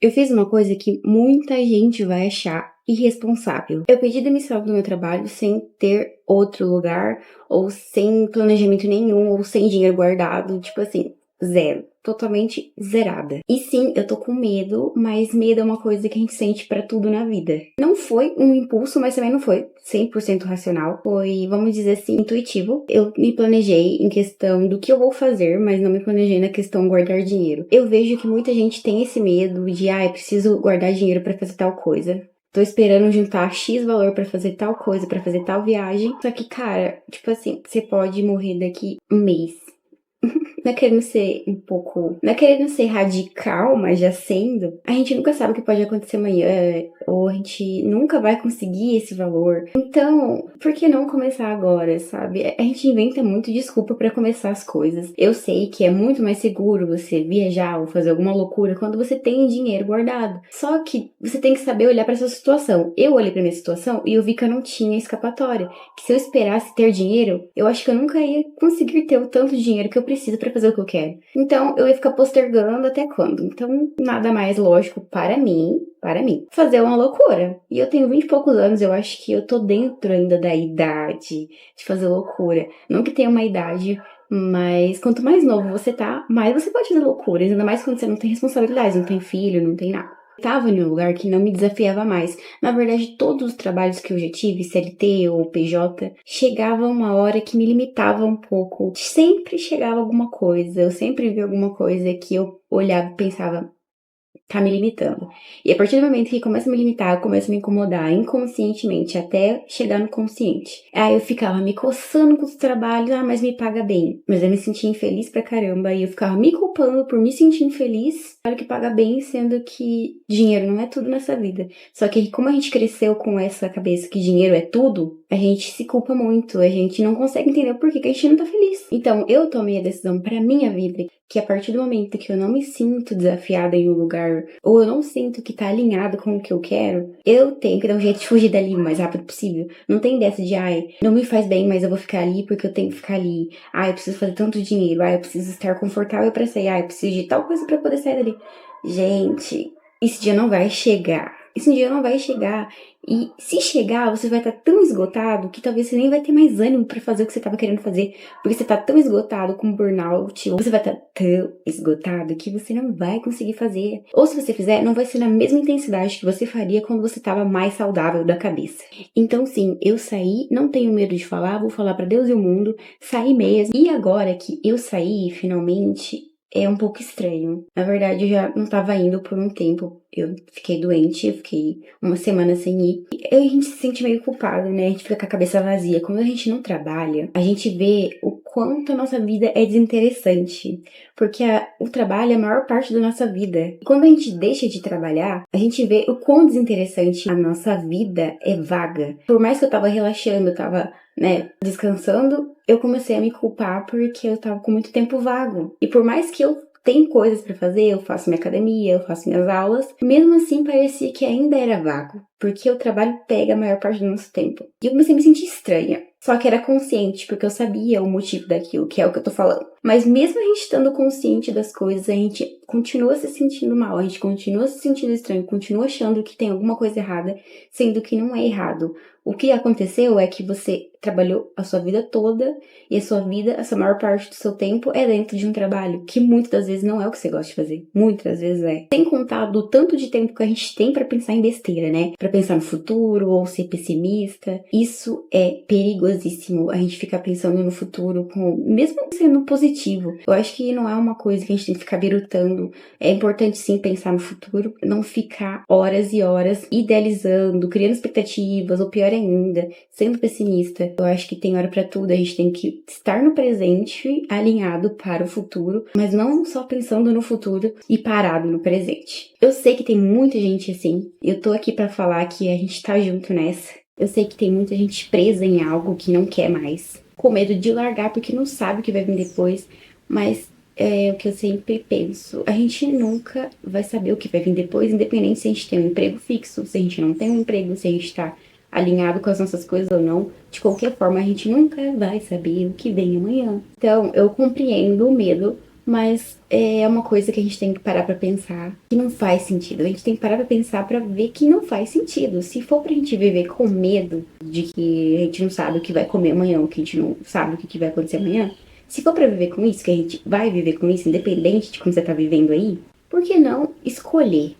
Eu fiz uma coisa que muita gente vai achar irresponsável. Eu pedi demissão do meu trabalho sem ter outro lugar, ou sem planejamento nenhum, ou sem dinheiro guardado, tipo assim, zero. Totalmente zerada. E sim, eu tô com medo, mas medo é uma coisa que a gente sente pra tudo na vida. Não foi um impulso, mas também não foi 100% racional. Foi, vamos dizer assim, intuitivo. Eu me planejei em questão do que eu vou fazer, mas não me planejei na questão guardar dinheiro. Eu vejo que muita gente tem esse medo de, eu preciso guardar dinheiro pra fazer tal coisa. Tô esperando juntar X valor pra fazer tal coisa, pra fazer tal viagem. Só que, cara, tipo assim, você pode morrer daqui um mês. Não é querendo ser um pouco. Não é querendo ser radical, mas já sendo. A gente nunca sabe o que pode acontecer amanhã, ou a gente nunca vai conseguir esse valor. Então, por que não começar agora, sabe? A gente inventa muito desculpa pra começar as coisas. Eu sei que é muito mais seguro você viajar ou fazer alguma loucura quando você tem dinheiro guardado. Só que você tem que saber olhar pra sua situação. Eu olhei pra minha situação e eu vi que eu não tinha escapatória. Que se eu esperasse ter dinheiro, eu acho que eu nunca ia conseguir ter o tanto de dinheiro que eu preciso pra fazer o que eu quero. Então, eu ia ficar postergando até quando? Então, nada mais lógico para mim, fazer uma loucura. E eu tenho 20 e poucos anos, eu acho que eu tô dentro ainda da idade de fazer loucura. Não que tenha uma idade, mas quanto mais novo você tá, mais você pode fazer loucuras. Ainda mais quando você não tem responsabilidades, não tem filho, não tem nada. Estava em um lugar que não me desafiava mais. Na verdade, todos os trabalhos que eu já tive, CLT ou PJ, chegava uma hora que me limitava um pouco. Sempre chegava alguma coisa, eu sempre vi alguma coisa que eu olhava e pensava, tá me limitando. E a partir do momento que começa a me limitar, eu começo a me incomodar inconscientemente, até chegar no consciente. Aí eu ficava me coçando com os trabalhos, mas me paga bem. Mas eu me sentia infeliz pra caramba, e eu ficava me culpando por me sentir infeliz, para que paga bem, sendo que dinheiro não é tudo nessa vida. Só que como a gente cresceu com essa cabeça que dinheiro é tudo, a gente se culpa muito, a gente não consegue entender o porquê que a gente não tá feliz. Então eu tomei a decisão pra minha vida, que a partir do momento que eu não me sinto desafiada em um lugar, ou eu não sinto que tá alinhado com o que eu quero, eu tenho que dar um jeito de fugir dali o mais rápido possível. Não tem dessa de, não me faz bem, mas eu vou ficar ali porque eu tenho que ficar ali. Eu preciso fazer tanto dinheiro. Eu preciso estar confortável pra sair. Eu preciso de tal coisa pra poder sair dali. Gente, esse dia não vai chegar. Esse dia não vai chegar. E se chegar, você vai estar tão esgotado que talvez você nem vai ter mais ânimo pra fazer o que você tava querendo fazer. Porque você tá tão esgotado com burnout, ou você vai estar tão esgotado que você não vai conseguir fazer. Ou se você fizer, não vai ser na mesma intensidade que você faria quando você tava mais saudável da cabeça. Então sim, eu saí, não tenho medo de falar, vou falar pra Deus e o mundo, saí mesmo. E agora que eu saí, finalmente, é um pouco estranho. Na verdade, eu já não tava indo por um tempo. Eu fiquei doente, eu fiquei uma semana sem ir. E a gente se sente meio culpado, né? A gente fica com a cabeça vazia. Quando a gente não trabalha, a gente vê o quanto a nossa vida é desinteressante. Porque o trabalho é a maior parte da nossa vida. E quando a gente deixa de trabalhar, a gente vê o quão desinteressante a nossa vida é vaga. Por mais que eu tava relaxando, eu tava descansando, eu comecei a me culpar porque eu tava com muito tempo vago. E por mais que eu tenha coisas pra fazer, eu faço minha academia, eu faço minhas aulas, mesmo assim parecia que ainda era vago, porque o trabalho pega a maior parte do nosso tempo. E eu comecei a me sentir estranha. Só que era consciente, porque eu sabia o motivo daquilo, que é o que eu tô falando. Mas mesmo a gente estando consciente das coisas, a gente continua se sentindo mal, a gente continua se sentindo estranho, continua achando que tem alguma coisa errada, sendo que não é errado. O que aconteceu é que você trabalhou a sua vida toda e a sua vida, a sua maior parte do seu tempo é dentro de um trabalho que muitas das vezes não é o que você gosta de fazer. Muitas vezes é. Sem contar do tanto de tempo que a gente tem pra pensar em besteira, né? Pra pensar no futuro ou ser pessimista. Isso é perigosíssimo. A gente ficar pensando no futuro mesmo sendo positivo. Eu acho que não é uma coisa que a gente tem que ficar birutando. É importante sim pensar no futuro, não ficar horas e horas idealizando, criando expectativas, ou pior ainda, sendo pessimista. Eu acho que tem hora pra tudo, a gente tem que estar no presente, alinhado para o futuro, mas não só pensando no futuro e parado no presente. Eu sei que tem muita gente assim, eu tô aqui pra falar que a gente tá junto nessa. Eu sei que tem muita gente presa em algo que não quer mais, com medo de largar porque não sabe o que vai vir depois, mas é o que eu sempre penso, a gente nunca vai saber o que vai vir depois, independente se a gente tem um emprego fixo, se a gente não tem um emprego, se a gente tá alinhado com as nossas coisas ou não. De qualquer forma, a gente nunca vai saber o que vem amanhã. Então, eu compreendo o medo, Mas é uma coisa que a gente tem que parar pra pensar que não faz sentido. A gente tem que parar pra pensar pra ver que não faz sentido. Se for pra gente viver com medo de que a gente não sabe o que vai comer amanhã, ou que a gente não sabe o que vai acontecer amanhã, se for pra viver com isso, que a gente vai viver com isso, independente de como você tá vivendo aí, por que não escolher?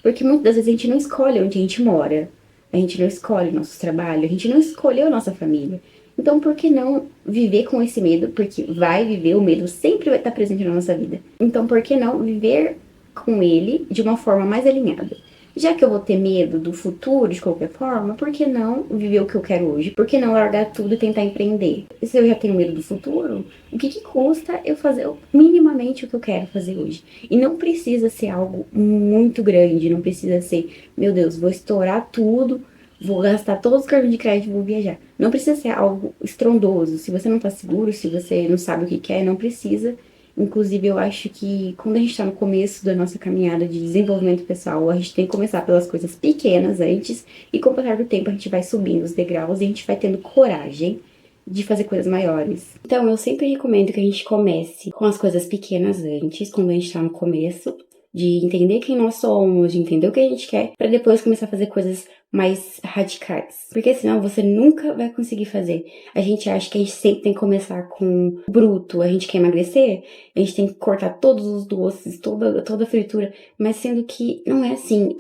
Porque muitas das vezes a gente não escolhe onde a gente mora, a gente não escolhe o nosso trabalho, a gente não escolheu a nossa família. Então, por que não viver com esse medo? Porque vai viver, o medo sempre vai estar presente na nossa vida. Então, por que não viver com ele de uma forma mais alinhada? Já que eu vou ter medo do futuro de qualquer forma, por que não viver o que eu quero hoje? Por que não largar tudo e tentar empreender? E se eu já tenho medo do futuro, o que custa eu fazer minimamente o que eu quero fazer hoje? E não precisa ser algo muito grande, não precisa ser, meu Deus, vou estourar tudo, vou gastar todos os cartões de crédito e vou viajar. Não precisa ser algo estrondoso. Se você não tá seguro, se você não sabe o que quer, não precisa. Inclusive, eu acho que quando a gente tá no começo da nossa caminhada de desenvolvimento pessoal, a gente tem que começar pelas coisas pequenas antes, e com o passar do tempo a gente vai subindo os degraus e a gente vai tendo coragem de fazer coisas maiores. Então, eu sempre recomendo que a gente comece com as coisas pequenas antes, quando a gente tá no começo, de entender quem nós somos, de entender o que a gente quer, para depois começar a fazer coisas mais radicais. Porque senão você nunca vai conseguir fazer. A gente acha que a gente sempre tem que começar com bruto. A gente quer emagrecer, a gente tem que cortar todos os doces, toda a fritura. Mas sendo que não é assim.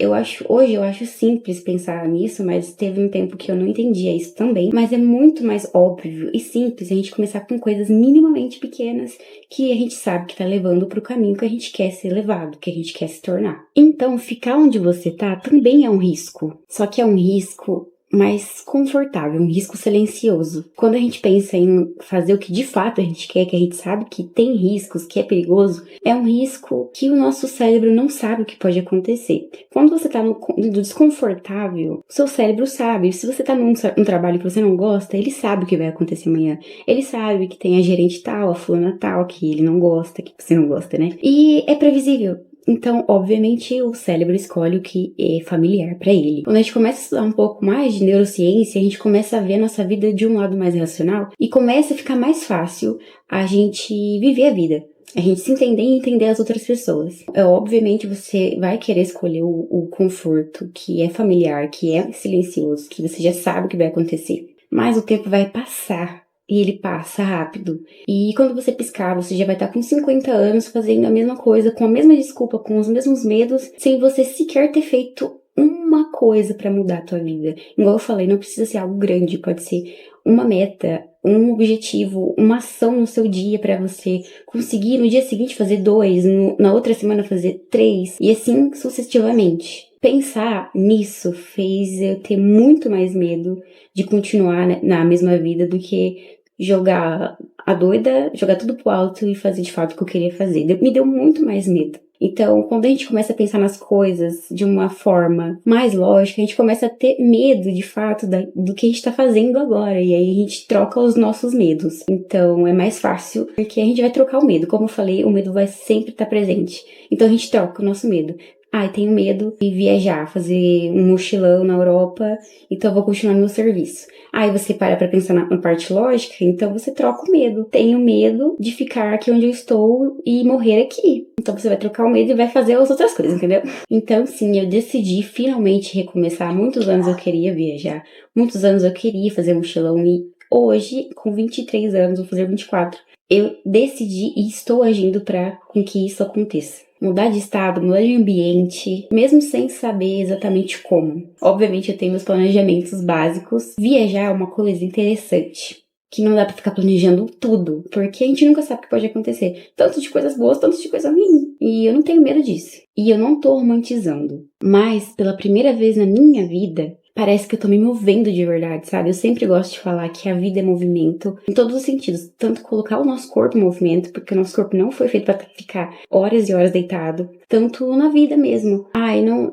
Hoje eu acho simples pensar nisso, mas teve um tempo que eu não entendia isso também. Mas é muito mais óbvio e simples a gente começar com coisas minimamente pequenas que a gente sabe que tá levando pro caminho que a gente quer ser levado, que a gente quer se tornar. Então, ficar onde você tá também é um risco. Só que é um risco mais confortável, um risco silencioso. Quando a gente pensa em fazer o que de fato a gente quer, que a gente sabe que tem riscos, que é perigoso, é um risco que o nosso cérebro não sabe o que pode acontecer. Quando você tá no desconfortável, o seu cérebro sabe. Se você tá num trabalho que você não gosta, ele sabe o que vai acontecer amanhã. Ele sabe que tem a gerente tal, a fulana tal, que ele não gosta, que você não gosta, né? E é previsível. Então, obviamente, o cérebro escolhe o que é familiar para ele. Quando a gente começa a estudar um pouco mais de neurociência, a gente começa a ver a nossa vida de um lado mais racional e começa a ficar mais fácil a gente viver a vida. A gente se entender e entender as outras pessoas. Obviamente, você vai querer escolher o conforto que é familiar, que é silencioso, que você já sabe o que vai acontecer. Mas o tempo vai passar. E ele passa rápido. E quando você piscar, você já vai estar com 50 anos fazendo a mesma coisa, com a mesma desculpa, com os mesmos medos, sem você sequer ter feito uma coisa pra mudar a tua vida. Igual eu falei, não precisa ser algo grande, pode ser uma meta, um objetivo, uma ação no seu dia pra você conseguir no dia seguinte fazer 2, na outra semana fazer 3, e assim sucessivamente. Pensar nisso fez eu ter muito mais medo de continuar, né, na mesma vida do que jogar a doida, jogar tudo pro alto e fazer de fato o que eu queria fazer. Me deu muito mais medo. Então, quando a gente começa a pensar nas coisas de uma forma mais lógica, a gente começa a ter medo, de fato, do que a gente tá fazendo agora. E aí a gente troca os nossos medos. Então, é mais fácil, porque a gente vai trocar o medo. Como eu falei, o medo vai sempre estar presente. Então, a gente troca o nosso medo. Ah, eu tenho medo de viajar, fazer um mochilão na Europa, então eu vou continuar no meu serviço. Aí você para pra pensar na parte lógica, então você troca o medo. Tenho medo de ficar aqui onde eu estou e morrer aqui. Então você vai trocar o medo e vai fazer as outras coisas, entendeu? Então sim, eu decidi finalmente recomeçar. Há muitos anos eu queria viajar, muitos anos eu queria fazer mochilão e hoje, com 23 anos, vou fazer 24, eu decidi e estou agindo para com que isso aconteça. Mudar de estado, mudar de ambiente, mesmo sem saber exatamente como. Obviamente eu tenho meus planejamentos básicos. Viajar é uma coisa interessante, que não dá pra ficar planejando tudo, porque a gente nunca sabe o que pode acontecer. Tanto de coisas boas, tanto de coisa ruim. E eu não tenho medo disso. E eu não tô romantizando. Mas, pela primeira vez na minha vida, parece que eu tô me movendo de verdade, sabe? Eu sempre gosto de falar que a vida é movimento em todos os sentidos. Tanto colocar o nosso corpo em movimento, porque o nosso corpo não foi feito pra ficar horas e horas deitado. Tanto na vida mesmo.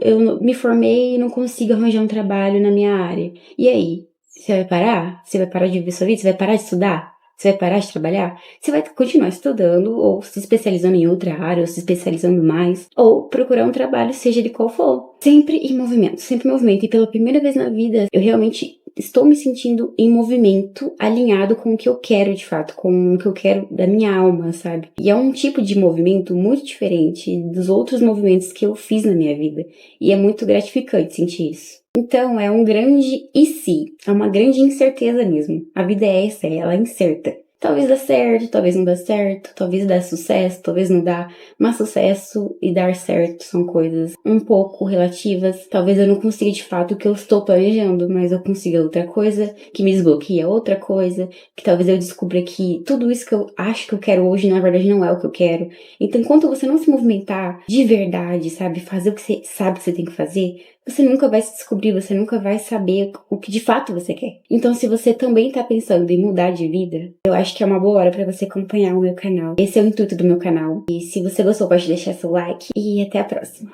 Eu me formei e não consigo arranjar um trabalho na minha área. E aí? Você vai parar? Você vai parar de viver sua vida? Você vai parar de estudar? Você vai parar de trabalhar? Você vai continuar estudando, ou se especializando em outra área, ou se especializando mais, ou procurar um trabalho, seja de qual for. Sempre em movimento, sempre em movimento. E pela primeira vez na vida, eu realmente estou me sentindo em movimento, alinhado com o que eu quero de fato, com o que eu quero da minha alma, sabe? E é um tipo de movimento muito diferente dos outros movimentos que eu fiz na minha vida. E é muito gratificante sentir isso. Então, é um grande e se, é uma grande incerteza mesmo. A vida é essa, ela é incerta. Talvez dê certo, talvez não dê certo, talvez dê sucesso, talvez não dá. Mas sucesso e dar certo são coisas um pouco relativas. Talvez eu não consiga de fato o que eu estou planejando, mas eu consiga outra coisa que me desbloqueia outra coisa, que talvez eu descubra que tudo isso que eu acho que eu quero hoje, na verdade, não é o que eu quero. Então, enquanto você não se movimentar de verdade, sabe, fazer o que você sabe que você tem que fazer, você nunca vai se descobrir, você nunca vai saber o que de fato você quer. Então, se você também tá pensando em mudar de vida, eu acho que é uma boa hora pra você acompanhar o meu canal. Esse é o intuito do meu canal. E se você gostou, pode deixar seu like. E até a próxima.